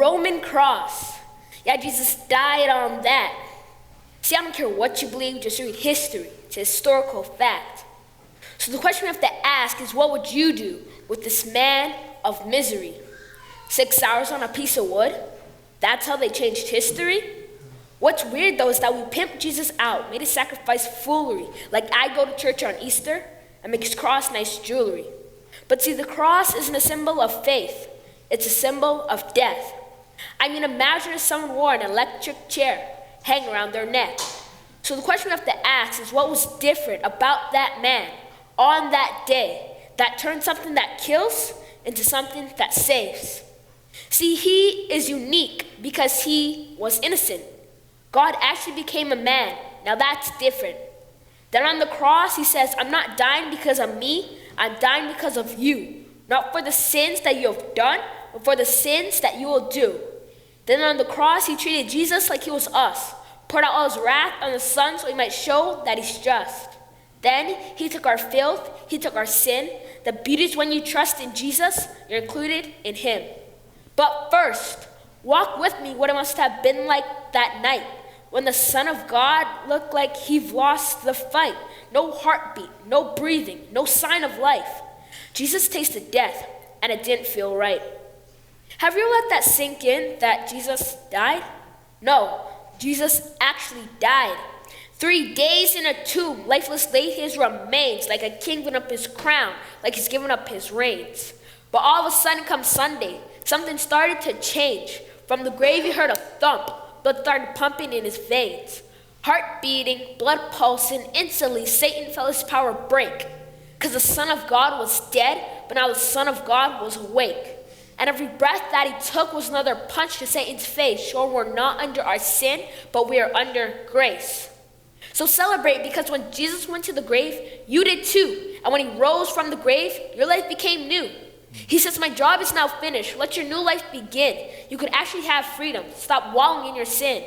Roman cross. Yeah, Jesus died on that. See, I don't care what you believe, just read history. It's a historical fact. So the question we have to ask is, what would you do with this man of misery? 6 hours on a piece of wood? That's how they changed history? What's weird though is that we pimped Jesus out, made his sacrifice foolery, like I go to church on Easter and make his cross nice jewelry. But see, the cross isn't a symbol of faith, it's a symbol of death. I mean, imagine if someone wore an electric chair hanging around their neck. So the question we have to ask is, what was different about that man on that day that turned something that kills into something that saves? See, he is unique because he was innocent. God actually became a man. Now that's different. Then on the cross, he says, I'm not dying because of me, I'm dying because of you. Not for the sins that you have done, but for the sins that you will do. Then on the cross, he treated Jesus like he was us, poured out all his wrath on the Son so he might show that he's just. Then he took our filth, he took our sin. The beauty is when you trust in Jesus, you're included in him. But first, walk with me what it must have been like that night when the Son of God looked like he'd lost the fight. No heartbeat, no breathing, no sign of life. Jesus tasted death, and it didn't feel right. Have you let that sink in that Jesus died? No, Jesus actually died. 3 days in a tomb, lifeless lay his remains, like a king giving up his crown, like he's giving up his reigns. But all of a sudden comes Sunday, something started to change. From the grave he heard a thump, blood started pumping in his veins. Heart beating, blood pulsing, instantly Satan felt his power break. Because the Son of God was dead, but now the Son of God was awake. And every breath that he took was another punch to Satan's face, showing we're not under our sin, but we are under grace. So celebrate, because when Jesus went to the grave, you did too. And when he rose from the grave, your life became new. He says, my job is now finished. Let your new life begin. You could actually have freedom. Stop wallowing in your sin.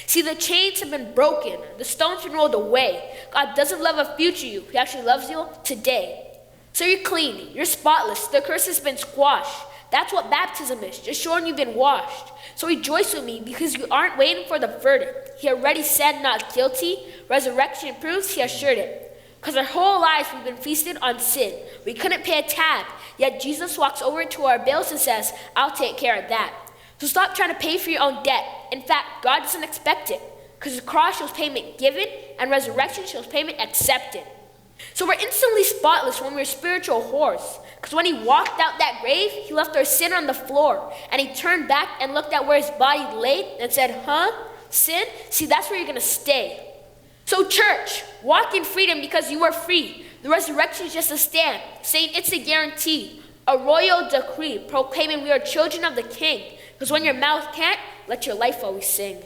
See, the chains have been broken. The stones have been rolled away. God doesn't love a future you. He actually loves you today. So you're clean. You're spotless. The curse has been squashed. That's what baptism is, just showing you've been washed. So rejoice with me, because you aren't waiting for the verdict. He already said not guilty. Resurrection proves he assured it. Because our whole lives we've been feasted on sin. We couldn't pay a tab, yet Jesus walks over to our bills and says, I'll take care of that. So stop trying to pay for your own debt. In fact, God doesn't expect it, because the cross shows payment given, and resurrection shows payment accepted. So we're instantly spotless when we're spiritual whores. Because when he walked out that grave, he left our sin on the floor. And he turned back and looked at where his body laid and said, sin? See, that's where you're going to stay. So church, walk in freedom because you are free. The resurrection is just a stamp, saying it's a guarantee. A royal decree proclaiming we are children of the King. Because when your mouth can't, let your life always sing.